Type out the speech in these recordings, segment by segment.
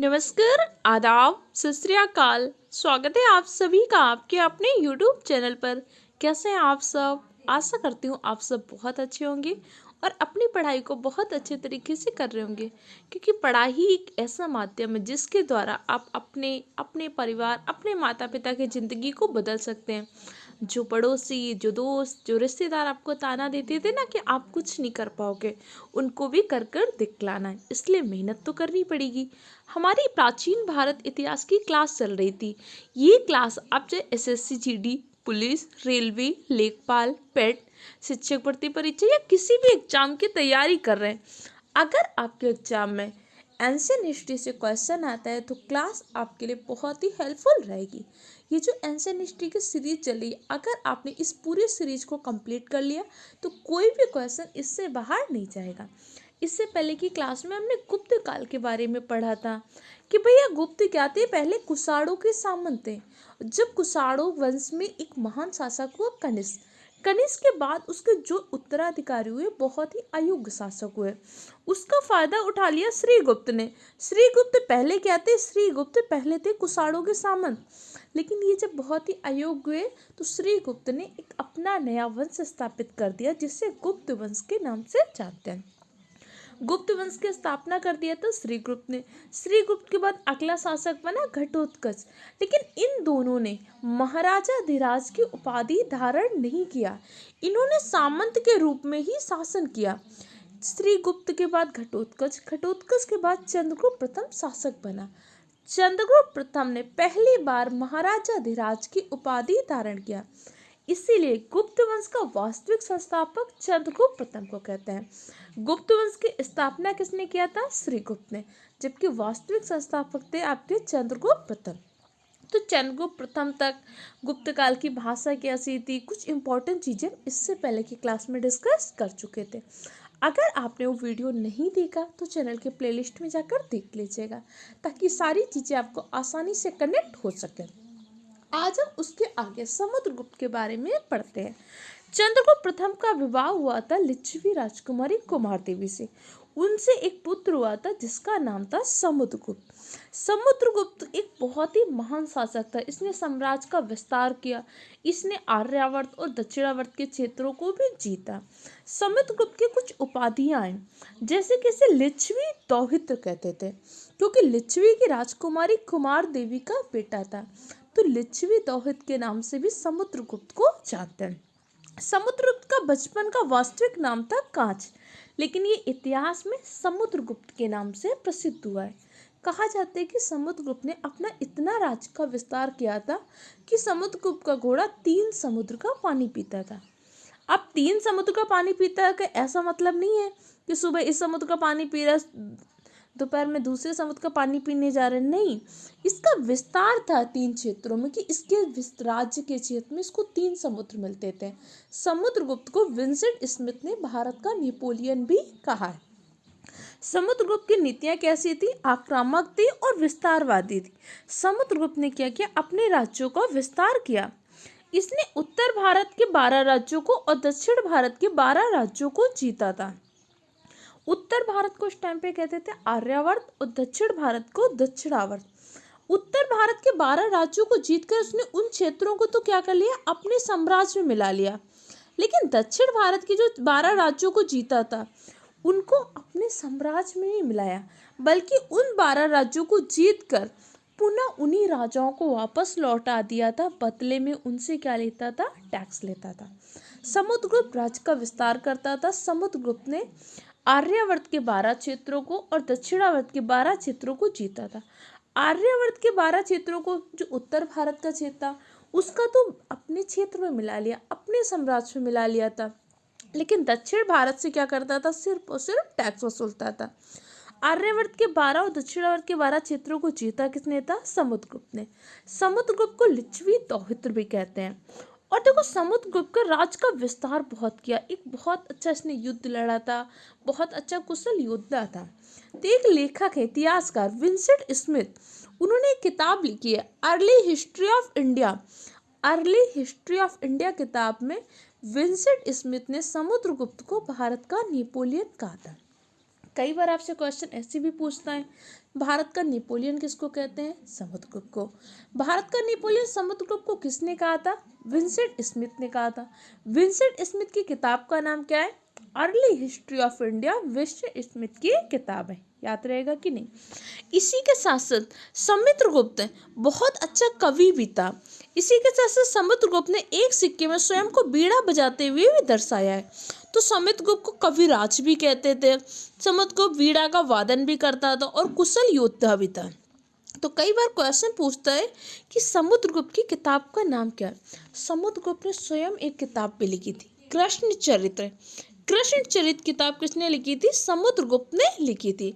नमस्कार, आदाब, सत श्री अकाल। स्वागत है आप सभी का आपके अपने यूट्यूब चैनल पर। कैसे हैं आप सब? आशा करती हूँ आप सब बहुत अच्छे होंगे और अपनी पढ़ाई को बहुत अच्छे तरीके से कर रहे होंगे, क्योंकि पढ़ाई ही एक ऐसा माध्यम है जिसके द्वारा आप अपने अपने परिवार, अपने माता पिता की ज़िंदगी को बदल सकते हैं। जो पड़ोसी, जो दोस्त, जो रिश्तेदार आपको ताना देते थे ना कि आप कुछ नहीं कर पाओगे, उनको भी कर कर दिखलाना है। इसलिए मेहनत तो करनी पड़ेगी। हमारी प्राचीन भारत इतिहास की क्लास चल रही थी। ये क्लास आप चाहे एसएससी जीडी, पुलिस, रेलवे, लेखपाल, पेट, शिक्षक भर्ती परीक्षा या किसी भी एग्जाम की तैयारी कर रहे हैं, अगर आपके एग्जाम में एंशियंट हिस्ट्री से क्वेश्चन आता है तो क्लास आपके लिए बहुत ही हेल्पफुल रहेगी। ये जो एंशियंट हिस्ट्री की सीरीज चली, अगर आपने इस पूरी सीरीज को कंप्लीट कर लिया तो कोई भी क्वेश्चन इससे बाहर नहीं जाएगा। इससे पहले की क्लास में हमने गुप्त काल के बारे में पढ़ा था कि भैया गुप्त क्या थे। पहले कुषाणों के सामंत थे। जब कुषाणों वंश में एक महान शासक हुआ कनिष्क। कनिष्क के बाद उसके जो उत्तराधिकारी हुए बहुत ही अयोग्य शासक हुए। उसका फायदा उठा लिया श्रीगुप्त ने। श्रीगुप्त पहले क्या थे? श्रीगुप्त पहले थे कुषाणों के सामंत, लेकिन ये जब बहुत ही अयोग्य हुए तो श्रीगुप्त ने एक अपना नया वंश स्थापित कर दिया, जिसे गुप्त वंश के नाम से जानते हैं। गुप्त वंश की स्थापना कर दिया था श्रीगुप्त ने। श्रीगुप्त के बाद अगला शासक बना घटोत्कच, लेकिन इन दोनों ने महाराजा धीराज की उपाधि धारण नहीं किया। इन्होंने सामंत के रूप में ही शासन किया। श्रीगुप्त के बाद घटोत्कच, घटोत्कच के बाद चंद्रगुप्त प्रथम शासक बना। चंद्रगुप्त प्रथम ने पहली बार महाराजा धीराज की उपाधि धारण किया। इसीलिए गुप्त वंश का वास्तविक संस्थापक चंद्रगुप्त प्रथम को कहते हैं। गुप्त वंश की स्थापना किसने किया था? श्रीगुप्त ने, जबकि वास्तविक संस्थापक थे आपके चंद्रगुप्त प्रथम। तो चंद्रगुप्त प्रथम तक गुप्त काल की भाषा कैसी थी, कुछ इंपॉर्टेंट चीज़ें इससे पहले की क्लास में डिस्कस कर चुके थे। अगर आपने वो वीडियो नहीं देखा तो चैनल के प्लेलिस्ट में जाकर देख लीजिएगा, ताकि सारी चीज़ें आपको आसानी से कनेक्ट हो सकें। आज हम उसके आगे समुद्रगुप्त के बारे में पढ़ते हैं। चंद्रगुप्त प्रथम का विवाह हुआ था लिच्छवी राजकुमारी कुमार देवी से। उनसे एक पुत्र हुआ था जिसका नाम था समुद्रगुप्त। समुद्रगुप्त एक बहुत ही महान शासक था। इसने साम्राज्य का विस्तार किया। इसने आर्यावर्त और दक्षिणावर्त के क्षेत्रों को भी जीता। समुद्रगुप्त की कुछ उपाधियां हैं, जैसे कि इसे लिच्छवी दौहित्र कहते थे, क्योंकि लिच्छवी की राजकुमारी कुमार देवी का बेटा था। तो लिच्छवी दौहित के नाम से भी समुद्रगुप्त को जानते हैं। समुद्रगुप्त का बचपन का वास्तविक नाम था कांच, लेकिन ये इतिहास में समुद्रगुप्त के नाम से प्रसिद्ध हुआ है। कहा जाता है कि समुद्रगुप्त ने अपना इतना राज्य का विस्तार किया था कि समुद्रगुप्त का घोड़ा 3 समुद्र का पानी पीता था। अब 3 समुद्र का पानी पीता है का ऐसा मतलब नहीं है कि सुबह इस समुद्र का पानी पी रहा है, दोपहर में दूसरे समुद्र का पानी पीने जा रहे हैं। नहीं, इसका विस्तार था 3 क्षेत्रों में, कि इसके राज्य के क्षेत्र में इसको 3 समुद्र मिलते थे। समुद्रगुप्त को विंसेंट स्मिथ ने भारत का नेपोलियन भी कहा है। समुद्रगुप्त की नीतियां कैसी थी? आक्रामक थी और विस्तारवादी थी। समुद्रगुप्त ने क्या किया? अपने राज्यों का विस्तार किया। इसने उत्तर भारत के 12 राज्यों को और दक्षिण भारत के 12 राज्यों को जीता था। उत्तर भारत को उस टाइम पे कहते थे आर्यावर्त और दक्षिण भारत को दक्षिणावर्त। उत्तर भारत के 12 राज्यों को जीतकर उसने उन क्षेत्रों को तो क्या कर लिया? अपने साम्राज्य में मिला लिया। लेकिन दक्षिण भारत के जो 12 राज्यों को जीता था उनको अपने साम्राज्य में नहीं मिलाया, बल्कि उन 12 राज्यों को जीतकर पुनः उन्हीं राजाओं को वापस लौटा दिया था। बदले में उनसे क्या लेता था? टैक्स लेता था। समुद्रगुप्त राज्य का विस्तार करता था। समुद्रगुप्त ने आर्यावर्त के 12 क्षेत्रों को और दक्षिणावर्त के 12 क्षेत्रों को जीता था। आर्यावर्त के 12 क्षेत्रों को, जो उत्तर भारत का क्षेत्र था, उसका तो अपने क्षेत्र में मिला लिया, अपने साम्राज्य में मिला लिया था। लेकिन दक्षिण भारत से क्या करता था? सिर्फ और सिर्फ टैक्स वसूलता था। आर्यावर्त के 12 और दक्षिणावर्त के 12 क्षेत्रों को जीता किसने था? समुद्रगुप्त ने। समुद्रगुप्त को लिच्छवी दौहित्र भी कहते हैं। और देखो, समुद्रगुप्त का राज्य का विस्तार बहुत किया। एक बहुत अच्छा इसने युद्ध लड़ा था, बहुत अच्छा कुशल योद्धा था। तो एक लेखक है, इतिहासकार विंसेंट स्मिथ, उन्होंने एक किताब लिखी है early history of India. Early history of India किताब में विंसेंट स्मिथ ने समुद्रगुप्त को भारत का नेपोलियन कहा था। कई बार आपसे क्वेश्चन ऐसे भी पूछता है भारत का नेपोलियन किसको कहते हैं? समुद्रगुप्त को। भारत का नेपोलियन समुद्रगुप्त को किसने कहा था? विंसेंट स्मिथ ने कहा था। विंसेंट स्मिथ की किताब का नाम क्या है? Early history of India Vincent Smith की किताब है। याद रहेगा कि नहीं? इसी के साथ साथ समुद्रगुप्त बहुत अच्छा कवि भी था। इसी के साथ साथ समुद्रगुप्त ने एक सिक्के में स्वयं को बीड़ा बजाते हुए भी दर्शाया है। तो समुद्रगुप्त को कविराज भी कहते थे। समुद्रगुप्त बीड़ा का वादन भी करता था और कुशल योद्धा भी था। तो कई बार क्वेश्चन पूछता है कि समुद्रगुप्त की किताब का नाम क्या है? समुद्रगुप्त ने स्वयं एक किताब भी लिखी थी, कृष्ण चरित्र। कृष्ण चरित्र किताब किसने लिखी थी? समुद्रगुप्त ने लिखी थी।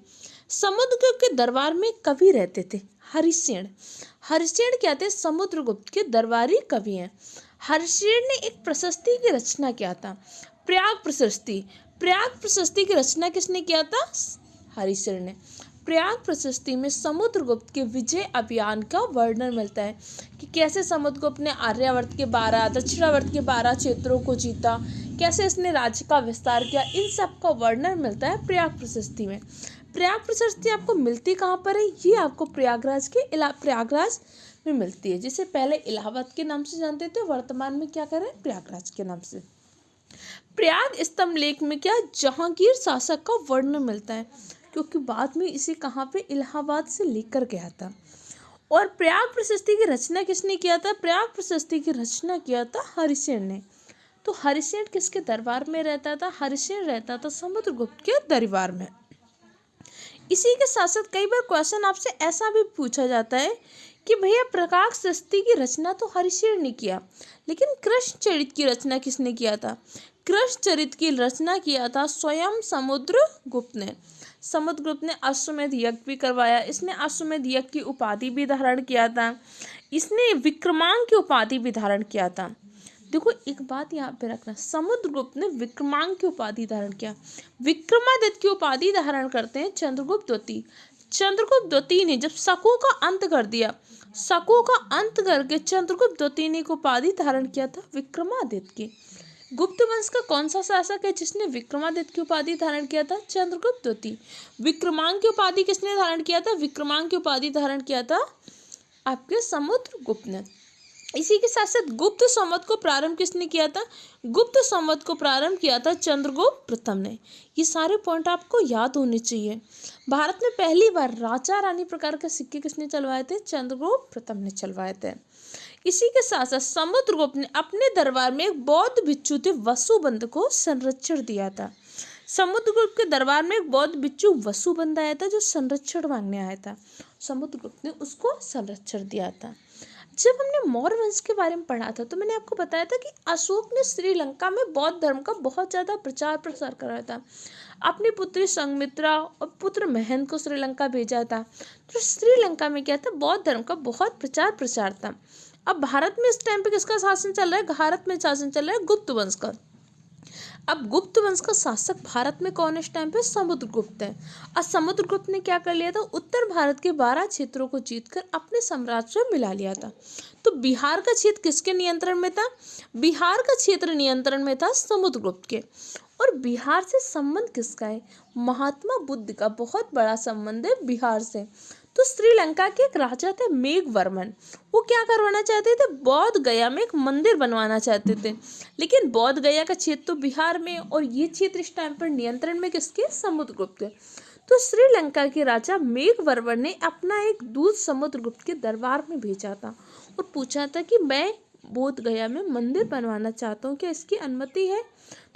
समुद्रगुप्त के दरबार में कवि रहते थे, हरिसेन। हरिसेन क्या थे? समुद्रगुप्त के दरबारी कवि हैं। हरिसेन ने एक प्रशस्ति की रचना किया था, प्रयाग प्रशस्ति। प्रयाग प्रशस्ति की रचना किसने किया था? हरिसेन ने। प्रयाग प्रशस्ति में समुद्रगुप्त के विजय अभियान का वर्णन मिलता है कि कैसे समुद्रगुप्त ने आर्यावर्त के 12, दक्षिणावर्त के 12 क्षेत्रों को जीता, कैसे इसने राज्य का विस्तार किया। इन सब का वर्णन मिलता है प्रयाग प्रशस्ति में। प्रयाग प्रशस्ति आपको मिलती कहाँ पर है? ये आपको प्रयागराज में मिलती है, जिसे पहले इलाहाबाद के नाम से जानते थे, वर्तमान में क्या कर रहे हैं? प्रयागराज के नाम से। प्रयाग स्तंभ लेख में क्या? जहांगीर शासक का वर्णन मिलता है, क्योंकि बाद में इसे कहाँ पे? इलाहाबाद से लेकर गया था। और प्रयाग प्रशस्ति की रचना किसने किया था? प्रयाग प्रशस्ति की रचना किया था हरिसेन ने। तो हरिसेन किसके दरबार में रहता था? हरिसेन रहता था समुद्रगुप्त के दरबार में। इसी के साथ साथ कई बार क्वेश्चन आपसे ऐसा भी पूछा जाता है कि भैया प्रकाश सृष्टि की रचना तो हरिसेन ने किया, लेकिन कृष्ण चरित्र की रचना किसने किया था? कृष्ण चरित्र की रचना किया था स्वयं समुद्रगुप्त ने। समुद्रगुप्त ने अश्वमेध यज्ञ भी करवाया। इसने अश्वमेध यज्ञ की उपाधि भी धारण किया था। इसने विक्रमांक की उपाधि भी धारण किया था। देखो एक बात यहाँ पे रखना, समुद्रगुप्त ने विक्रमांक की उपाधि धारण किया। विक्रमादित्य की उपाधि धारण करते हैं चंद्रगुप्त द्वितीय। चंद्रगुप्त द्वितीय ने जब शकों का अंत कर दिया, शकों का अंत करके चंद्रगुप्त द्वितीय ने उपाधि धारण किया था विक्रमादित्य की। गुप्त वंश का कौन सा शासक है जिसने विक्रमादित्य की उपाधि धारण किया था? चंद्रगुप्त द्वितीय। विक्रमांक की उपाधि किसने धारण किया था? विक्रमांक की उपाधि धारण किया था आपके समुद्रगुप्त ने। इसी के साथ साथ गुप्त संवत को प्रारंभ किसने किया था? गुप्त संवत को प्रारंभ किया था चंद्रगुप्त प्रथम ने। ये सारे पॉइंट आपको याद होने चाहिए। भारत में पहली बार राजा रानी प्रकार के सिक्के किसने चलवाए थे? चंद्रगुप्त प्रथम ने चलवाए थे। इसी के साथ साथ समुद्रगुप्त ने अपने दरबार में एक बौद्ध भिक्षु थे वसुबंध को संरक्षण दिया था। समुद्रगुप्त के दरबार में एक बौद्ध भिक्षु वसुबंध आया था जो संरक्षण मांगने आया था। समुद्रगुप्त ने उसको संरक्षण दिया था। जब हमने मौर्य वंश के बारे में पढ़ा था तो मैंने आपको बताया था कि अशोक ने श्रीलंका में बौद्ध धर्म का बहुत ज़्यादा प्रचार प्रसार कराया था। अपनी पुत्री संघमित्रा और पुत्र महेंद्र को श्रीलंका भेजा था। तो श्रीलंका में क्या था? बौद्ध धर्म का बहुत प्रचार प्रसार था। अब भारत में इस टाइम पे किसका शासन चल रहा है? भारत में शासन चल रहा है गुप्त वंश का। अब गुप्त वंश का शासक भारत में कौन है इस टाइम पे? समुद्रगुप्त है। और समुद्रगुप्त ने क्या कर लिया था? उत्तर भारत के 12 क्षेत्रों को जीतकर अपने साम्राज्य में मिला लिया था। तो बिहार का क्षेत्र किसके नियंत्रण में था? बिहार का क्षेत्र नियंत्रण में था समुद्रगुप्त के। और बिहार से संबंध किसका है? महात्मा बुद्ध का बहुत बड़ा संबंध है बिहार से। तो श्रीलंका के एक राजा थे मेघवर्मन, वो क्या करवाना चाहते थे? बौद्ध गया में एक मंदिर बनवाना चाहते थे। लेकिन बौद्ध गया का क्षेत्र तो बिहार में, और ये क्षेत्र इस टाइम पर नियंत्रण में किसके? समुद्रगुप्त के। तो श्रीलंका के राजा मेघवर्मन ने अपना एक दूत समुद्रगुप्त के दरबार में भेजा था और पूछा था कि मैं बोध गया में मंदिर बनवाना चाहता हूँ, क्या इसकी अनुमति है?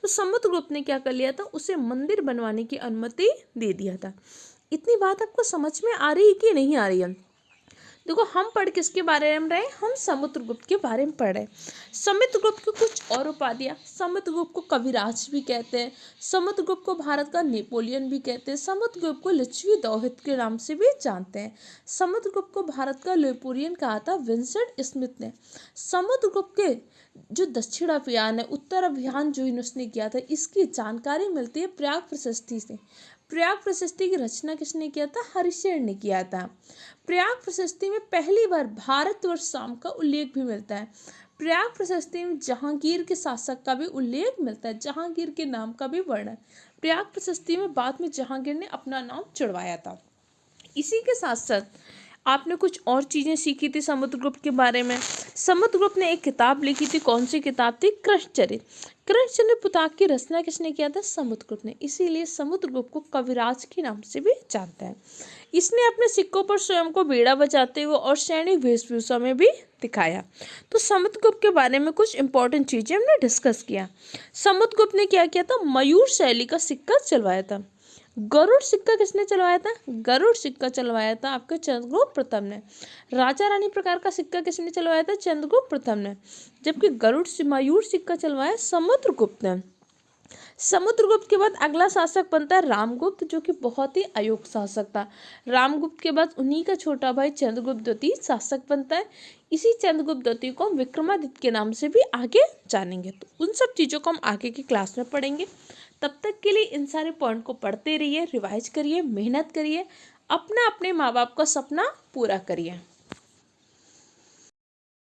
तो समुद्रगुप्त ने क्या कर लिया था? उसे मंदिर बनवाने की अनुमति दे दिया था। इतनी बात आपको समझ में आ रही है कि नहीं आ रही है? देखो हम पढ़ किसके बारे में रहे? हम समुद्रगुप्त के बारे में पढ़ रहे। समुद्रगुप्त की कुछ और उपाधियाँ। समुद्रगुप्त को कविराज भी कहते हैं, समुद्रगुप्त को भारत का नेपोलियन भी कहते हैं, समुद्रगुप्त को लिच्छवी दोहित के नाम से भी जानते हैं। समुद्रगुप्त को भारत का नेपोलियन कहा था विंसेंट स्मिथ ने। समुद्रगुप्त के जो दक्षिण अभियान है, उत्तर अभियान जो उसने किया था, इसकी जानकारी मिलती है प्रयाग प्रशस्ति से। प्रयाग प्रशस्ति की रचना किसने किया था? हरिसेन ने किया था। प्रयाग प्रशस्ति में पहली बार भारतवर्ष शाम का उल्लेख भी मिलता है। प्रयाग प्रशस्ति में जहांगीर के शासक का भी उल्लेख मिलता है, जहांगीर के नाम का भी वर्णन। प्रयाग प्रशस्ति में बाद में जहांगीर ने अपना नाम चढ़वाया था। इसी के साथ साथ आपने कुछ और चीज़ें सीखी थी समुद्रगुप्त के बारे में। समुद्रगुप्त ने एक किताब लिखी थी, कौन सी किताब थी? कृष्णचरित। कृष्णचरित पुस्तक की रचना किसने किया था? समुद्रगुप्त ने। इसीलिए समुद्रगुप्त को कविराज के नाम से भी जानते हैं। इसने अपने सिक्कों पर स्वयं को बीड़ा बजाते हुए और सैनिक वेशभूषा में भी दिखाया। तो समुद्रगुप्त के बारे में कुछ इंपॉर्टेंट चीज़ें हमने डिस्कस किया। समुद्रगुप्त ने क्या किया था? मयूर शैली का सिक्का चलवाया था। गरुड़ सिक्का किसने चलवाया था? गरुड़ सिक्का चलवाया था आपके चंद्रगुप्त प्रथम ने। राजा रानी प्रकार का सिक्का किसने चलवाया था? चंद्रगुप्त प्रथम ने। जबकि मयूर सिक्का चलवाया समुद्रगुप्त ने। समुद्रगुप्त के बाद अगला शासक बनता है रामगुप्त, जो कि बहुत ही अयोग्य शासक था। रामगुप्त के बाद उन्हीं का छोटा भाई चंद्रगुप्त द्वितीय शासक बनता है। इसी चंद्रगुप्त द्वितीय को हम विक्रमादित्य के नाम से भी आगे जानेंगे। तो उन सब चीज़ों को हम आगे की क्लास में पढ़ेंगे। तब तक के लिए इन सारे पॉइंट को पढ़ते रहिए, रिवाइज करिए, मेहनत करिए, अपना अपने माँ बाप का सपना पूरा करिए।